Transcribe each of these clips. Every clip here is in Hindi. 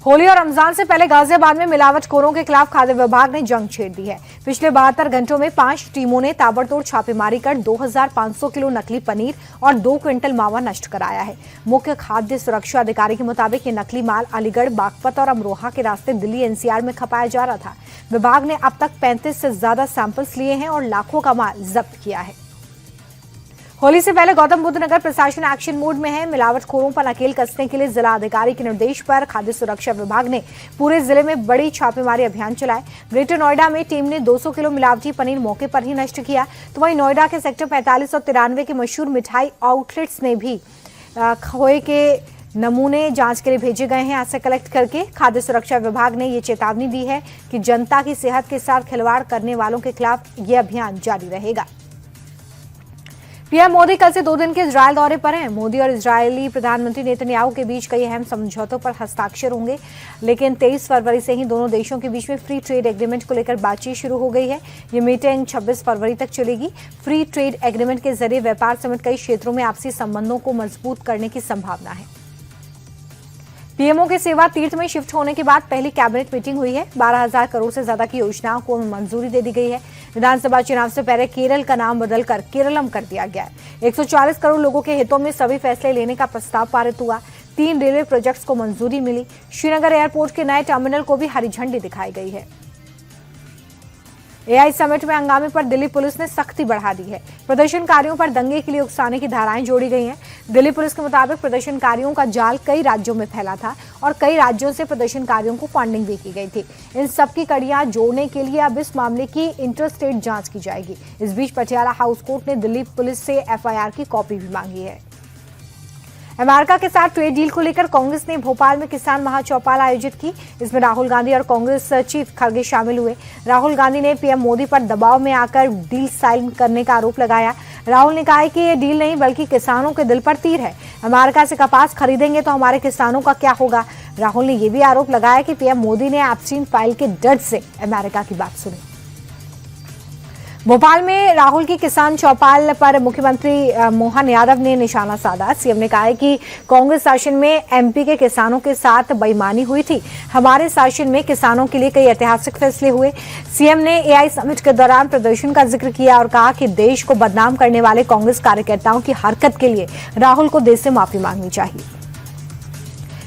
होली और रमजान से पहले गाजियाबाद में मिलावटखोरों के खिलाफ खाद्य विभाग ने जंग छेड़ दी है। पिछले 72 घंटों में 5 टीमों ने ताबड़तोड़ छापेमारी कर 2500 किलो नकली पनीर और 2 क्विंटल मावा नष्ट कराया है। मुख्य खाद्य सुरक्षा अधिकारी के मुताबिक ये नकली माल अलीगढ़, बागपत और अमरोहा के रास्ते दिल्ली एनसीआर में खपाया जा रहा था। विभाग ने अब तक 35 से ज्यादा सैंपल्स लिए हैं और लाखों का माल जब्त किया है। होली से पहले गौतम बुद्ध नगर प्रशासन एक्शन मोड में है। मिलावटखोरों पर नकेल कसने के लिए जिला अधिकारी के निर्देश पर खाद्य सुरक्षा विभाग ने पूरे जिले में बड़ी छापेमारी अभियान चलाए। ग्रेटर नोएडा में टीम ने 200 किलो मिलावटी पनीर मौके पर ही नष्ट किया, तो वहीं नोएडा के सेक्टर 45 और 93 के मशहूर मिठाई आउटलेट्स ने भी खोए के नमूने जांच के लिए भेजे गए हैं। ऐसे कलेक्ट करके खाद्य सुरक्षा विभाग ने ये चेतावनी दी है कि जनता की सेहत के साथ खिलवाड़ करने वालों के खिलाफ ये अभियान जारी रहेगा। पीएम मोदी कल से 2 दिन के इजरायल दौरे पर हैं। मोदी और इजरायली प्रधानमंत्री नेतन्याहू के बीच कई अहम समझौतों पर हस्ताक्षर होंगे, लेकिन 23 फरवरी से ही दोनों देशों के बीच में फ्री ट्रेड एग्रीमेंट को लेकर बातचीत शुरू हो गई है। ये मीटिंग 26 फरवरी तक चलेगी। फ्री ट्रेड एग्रीमेंट के जरिए व्यापार समेत कई क्षेत्रों में आपसी संबंधों को मजबूत करने की संभावना है। पीएमओ के सेवा तीर्थ में शिफ्ट होने के बाद पहली कैबिनेट मीटिंग हुई है। 12,000 करोड़ से ज्यादा की योजनाओं को मंजूरी दे दी गई है। विधानसभा चुनाव से पहले केरल का नाम बदलकर केरलम कर दिया गया है। 140 करोड़ लोगों के हितों में सभी फैसले लेने का प्रस्ताव पारित हुआ। 3 रेलवे प्रोजेक्ट्स को मंजूरी मिली। श्रीनगर एयरपोर्ट के नए टर्मिनल को भी हरी झंडी दिखाई गई है। एआई समिट में हंगामे पर दिल्ली पुलिस ने सख्ती बढ़ा दी है। प्रदर्शनकारियों पर दंगे के लिए उकसाने की धाराएं जोड़ी गई हैं। दिल्ली पुलिस के मुताबिक प्रदर्शनकारियों का जाल कई राज्यों में फैला था और कई राज्यों से प्रदर्शनकारियों को फंडिंग भी की गई थी। इन सबकी कड़ियां जोड़ने के लिए अब इस मामले की इंटरस्टेट जांच की जाएगी। इस बीच पटियाला हाउस कोर्ट ने दिल्ली पुलिस से एफआईआर की कॉपी भी मांगी है। अमेरिका के साथ ट्रेड डील को लेकर कांग्रेस ने भोपाल में किसान महाचौपाल आयोजित की। इसमें राहुल गांधी और कांग्रेस चीफ खड़गे शामिल हुए। राहुल गांधी ने पीएम मोदी पर दबाव में आकर डील साइन करने का आरोप लगाया। राहुल ने कहा कि ये डील नहीं बल्कि किसानों के दिल पर तीर है। अमेरिका से कपास खरीदेंगे तो हमारे किसानों का क्या होगा। राहुल ने यह भी आरोप लगाया कि पीएम मोदी ने एप्स्टीन फाइल के डर से अमेरिका की बात सुनी। भोपाल में राहुल की किसान चौपाल पर मुख्यमंत्री मोहन यादव ने निशाना साधा। सीएम ने कहा है कि कांग्रेस शासन में एमपी के किसानों के साथ बेईमानी हुई थी। हमारे शासन में किसानों के लिए कई ऐतिहासिक फैसले हुए। सीएम ने एआई समिट के दौरान प्रदर्शन का जिक्र किया और कहा कि देश को बदनाम करने वाले कांग्रेस कार्यकर्ताओं की हरकत के लिए राहुल को देश से माफी मांगनी चाहिए।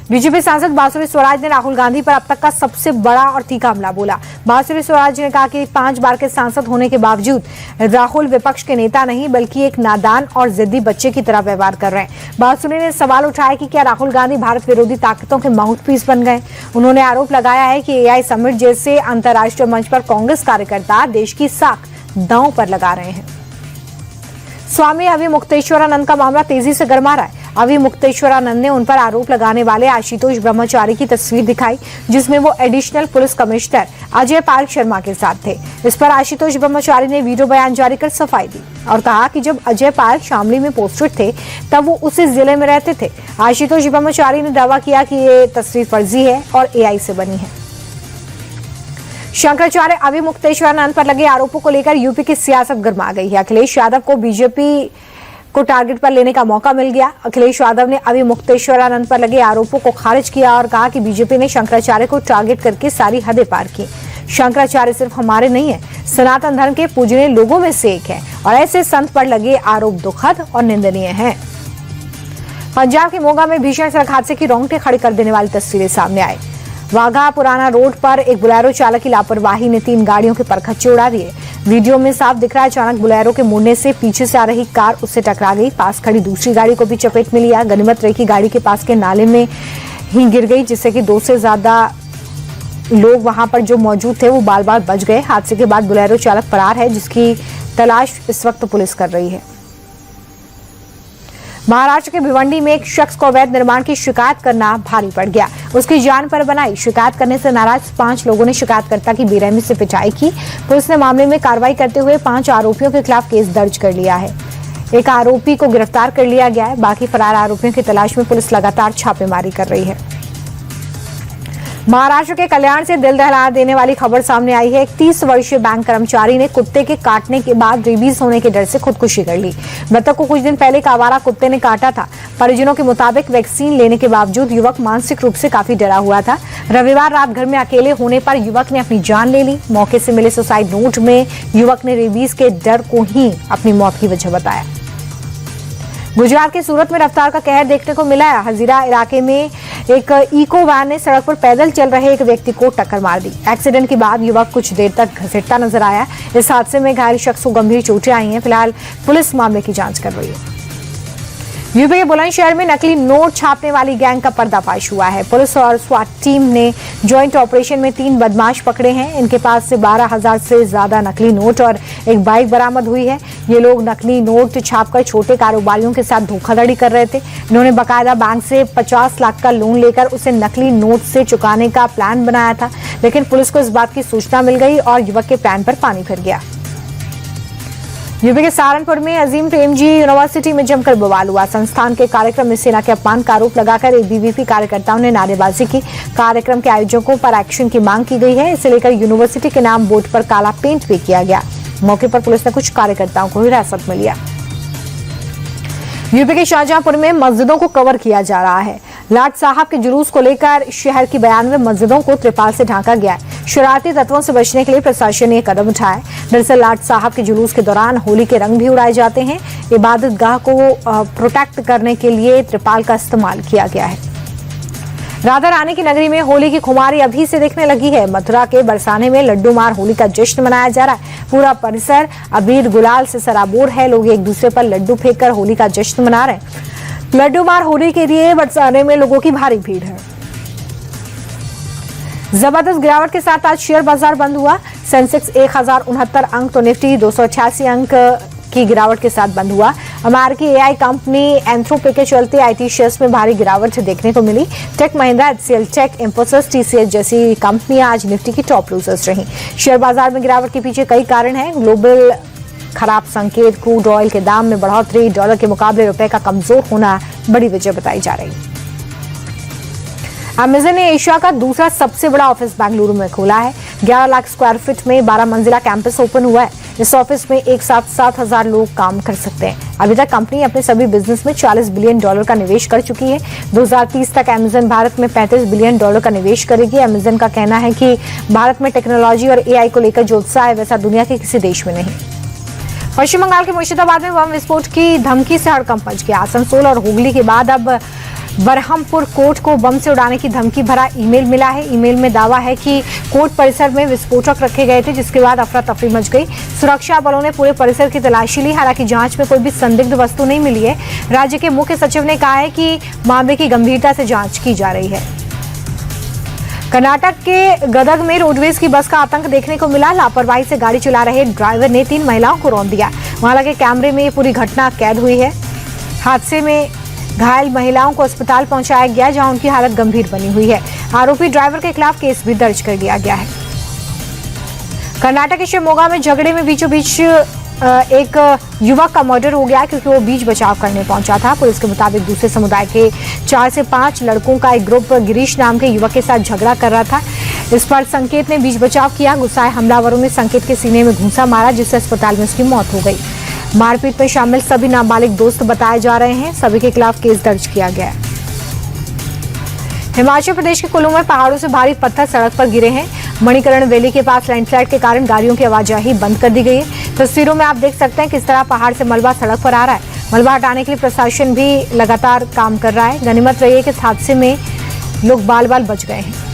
बीजेपी सांसद बांसुरी स्वराज ने राहुल गांधी पर अब तक का सबसे बड़ा और तीखा हमला बोला। बांसुरी स्वराज ने कहा कि 5 बार के सांसद होने के बावजूद राहुल विपक्ष के नेता नहीं बल्कि एक नादान और जिद्दी बच्चे की तरह व्यवहार कर रहे हैं। बांसुरी ने सवाल उठाया कि क्या राहुल गांधी भारत विरोधी ताकतों के माउथपीस बन गए। उन्होंने आरोप लगाया है कि एआई समिट जैसे अंतर्राष्ट्रीय मंच पर कांग्रेस कार्यकर्ता देश की साख दांव पर लगा रहे हैं। स्वामी अविमुक्तेश्वरानंद का मामला तेजी से गर्मा रहा है। अविमुक्तेश्वरानंद ने उन पर आरोप लगाने वाले आशुतोष ब्रह्मचारी की तस्वीर दिखाई, जिसमें वो additional police commissioner Ajay Pal Sharma के साथ थे। इस पर आशुतोष ब्रह्मचारी ने वीडियो बयान जारी कर सफाई दी और कहा कि जब अजय पाल शामली में पोस्टेड थे तब वो उसी जिले में रहते थे। आशुतोष ब्रह्मचारी ने दावा किया कि ये तस्वीर फर्जी है और एआई से बनी है। शंकराचार्य अविमुक्तेश्वरानंद पर लगे आरोपों को लेकर यूपी की सियासत गर्मा गई है। अखिलेश यादव को बीजेपी को टारगेट पर लेने का मौका मिल गया। अखिलेश यादव ने अविमुक्तेश्वरानंद पर लगे आरोपों को खारिज किया और कहा कि बीजेपी ने शंकराचार्य को टारगेट करके सारी हदें पार की। शंकराचार्य सिर्फ हमारे नहीं है, सनातन धर्म के पूजनीय लोगों में से एक है और ऐसे संत पर लगे आरोप दुखद और निंदनीय हैं। पंजाब के मोगा में भीषण सड़क हादसे की रोंगटे खड़ी कर देने वाली तस्वीरें सामने आई। वाघा पुराना रोड पर एक बुलेरो चालक की लापरवाही ने 3 गाड़ियों के परखच्चे उड़ा दिए। वीडियो में साफ दिख रहा है अचानक बुलेरो के मुड़ने से पीछे से आ रही कार उससे टकरा गई। पास खड़ी दूसरी गाड़ी को भी चपेट में लिया। गनीमत रही की गाड़ी के पास के नाले में ही गिर गई, जिससे कि 2 से ज्यादा लोग वहां पर जो मौजूद थे वो बाल बाल बच गए। हादसे के बाद बुलेरो चालक फरार है, जिसकी तलाश इस वक्त पुलिस कर रही है। महाराष्ट्र के भिवंडी में एक शख्स को अवैध निर्माण की शिकायत करना भारी पड़ गया। उसकी जान पर बनाई। शिकायत करने से नाराज 5 लोगों ने शिकायतकर्ता की बेरहमी से पिटाई की। पुलिस ने मामले में कार्रवाई करते हुए 5 आरोपियों के खिलाफ केस दर्ज कर लिया है। एक आरोपी को गिरफ्तार कर लिया गया है। बाकी फरार आरोपियों की तलाश में पुलिस लगातार छापेमारी कर रही है। महाराष्ट्र के कल्याण से दिल दहला देने वाली खबर सामने आई है। एक 30 वर्षीय बैंक कर्मचारी ने कुत्ते के काटने के बाद रेबीज होने के डर से खुदकुशी कर ली। मृतक को कुछ दिन पहले एक आवारा कुत्ते ने काटा था। परिजनों के मुताबिक वैक्सीन लेने के बावजूद युवक मानसिक रूप से काफी डरा हुआ था। रविवार रात घर में अकेले होने पर युवक ने अपनी जान ले ली। मौके से मिले सुसाइड नोट में युवक ने रेबीज के डर को ही अपनी मौत की वजह बताया। गुजरात के सूरत में रफ्तार का कहर देखने को मिला है। हजीरा इलाके में एक इको वैन ने सड़क पर पैदल चल रहे एक व्यक्ति को टक्कर मार दी। एक्सीडेंट के बाद युवक कुछ देर तक घसीटता नजर आया। इस हादसे में घायल शख्स को गंभीर चोटें आई हैं। फिलहाल पुलिस मामले की जांच कर रही है। यूपी के बुलंदशहर में नकली नोट छापने वाली गैंग का पर्दाफाश हुआ है। पुलिस और स्वाट टीम ने ज्वाइंट ऑपरेशन में 3 बदमाश पकड़े हैं। इनके पास से 12,000 से ज्यादा नकली नोट और एक बाइक बरामद हुई है। ये लोग नकली नोट छापकर छोटे कारोबारियों के साथ धोखाधड़ी कर रहे थे। इन्होंने बाकायदा बैंक से 50 लाख का लोन लेकर उसे नकली नोट से चुकाने का प्लान बनाया था, लेकिन पुलिस को इस बात की सूचना मिल गई और युवक के प्लान पर पानी फिर गया। यूपी के सहारनपुर में अजीम प्रेमजी यूनिवर्सिटी में जमकर बवाल हुआ। संस्थान के कार्यक्रम में सेना के अपमान का आरोप लगाकर एबीवीपी कार्यकर्ताओं ने नारेबाजी की। कार्यक्रम के आयोजकों पर एक्शन की मांग की गई है। इसे लेकर यूनिवर्सिटी के नाम बोर्ड पर काला पेंट भी किया गया। मौके पर पुलिस ने कुछ कार्यकर्ताओं को हिरासत में लिया। यूपी के शाहजहांपुर में मस्जिदों को कवर किया जा रहा है। लाट साहब के जुलूस को लेकर शहर की 92 मस्जिदों को त्रिपाल से ढांका गया है। शरारती तत्वों से बचने के लिए प्रशासन ने यह कदम उठाया है। दरअसल लाट साहब के जुलूस के दौरान होली के रंग भी उड़ाए जाते हैं। इबादतगाह को प्रोटेक्ट करने के लिए त्रिपाल का इस्तेमाल किया गया है। राधा रानी की नगरी में होली की खुमारी अभी से दिखने लगी है। मथुरा के बरसाने में लड्डू मार होली का जश्न मनाया जा रहा है। पूरा परिसर अबीर गुलाल से सराबोर है। लोग एक दूसरे पर लड्डू फेंककर होली का जश्न मना रहे हैं। लड्डू मार होली के लिए बरसाने में लोगों की भारी भीड़ है। जबरदस्त गिरावट के साथ आज शेयर बाजार बंद हुआ। सेंसेक्स 1069 अंक तो निफ्टी 288 अंक की गिरावट के साथ बंद हुआ। अमेरिकी एआई कंपनी एंथ्रोपिक के चलते आईटी शेयर्स में भारी गिरावट देखने को मिली। Tech Mahindra, HCL Tech, Infosys, TCS जैसी कंपनियां आज निफ्टी की टॉप लूजर्स रहीं। शेयर बाजार में गिरावट के पीछे कई कारण हैं। ग्लोबल खराब संकेत, क्रूड ऑयल के दाम में बढ़ोतरी, डॉलर के मुकाबले रुपए का कमजोर होना बड़ी वजह बताई जा रही है। अमेजन ने एशिया का दूसरा सबसे बड़ा ऑफिस बेंगलुरु में खोला है। 11 लाख स्क्वायर फीट में 12 मंजिला कैंपस ओपन हुआ है। इस ऑफिस में एक साथ 7,000 लोग काम कर सकते हैं। अभी तक कंपनी अपने सभी बिजनेस में $40 बिलियन का निवेश कर चुकी है। 2030 तक अमेजन भारत में $35 बिलियन का निवेश करेगी। अमेजन का कहना है कि भारत में टेक्नोलॉजी और एआई को लेकर जो उत्साह है वैसा दुनिया के किसी देश में नहीं। पश्चिम बंगाल के मुर्शिदाबाद में बम विस्फोट की धमकी से हड़कंप मच गया। आसनसोल और हुगली के बाद अब बरहमपुर कोर्ट को बम से उड़ाने की धमकी भरा ईमेल मिला है। ईमेल में दावा है कि कोर्ट परिसर में विस्फोटक रखे गए थे, जिसके बाद अफरा तफरी मच गई। सुरक्षा बलों ने पूरे परिसर की तलाशी ली। हालांकि जांच में कोई भी संदिग्ध वस्तु नहीं मिली है। राज्य के मुख्य सचिव ने कहा है कि मामले की गंभीरता से जांच की जा रही है। कर्नाटक के गदग में रोडवेज की बस का आतंक देखने को मिला। लापरवाही से गाड़ी चला रहे ड्राइवर ने 3 महिलाओं को रौंद दिया। वहां लगे कैमरे में ये पूरी घटना कैद हुई है। हादसे में घायल महिलाओं को अस्पताल पहुंचाया गया, जहां उनकी हालत गंभीर बनी हुई है। आरोपी ड्राइवर के खिलाफ केस भी दर्ज कर दिया गया है। कर्नाटक के शिवमोगा में झगड़े में बीचों बीच एक युवक का मर्डर हो गया क्योंकि वो बीच बचाव करने पहुंचा था। पुलिस के मुताबिक दूसरे समुदाय के 4 से 5 लड़कों का एक ग्रुप गिरीश नाम के युवक के साथ झगड़ा कर रहा था। इस पर संकेत ने बीच बचाव किया। गुस्साए हमलावरों ने संकेत के सीने में घूंसा मारा, जिससे अस्पताल में उसकी मौत हो गई। मारपीट में शामिल सभी नाबालिग दोस्त बताए जा रहे हैं। सभी के खिलाफ केस दर्ज किया गया है। हिमाचल प्रदेश के कुल्लू में पहाड़ों से भारी पत्थर सड़क पर गिरे हैं। मणिकरण वैली के पास लैंडस्लाइड के कारण गाड़ियों की आवाजाही बंद कर दी गई है। तस्वीरों में आप देख सकते हैं किस तरह पहाड़ से मलबा सड़क पर आ रहा है। मलबा हटाने के लिए प्रशासन भी लगातार काम कर रहा है। गनीमत रही है कि इस हादसे में लोग बाल बाल बच गए हैं।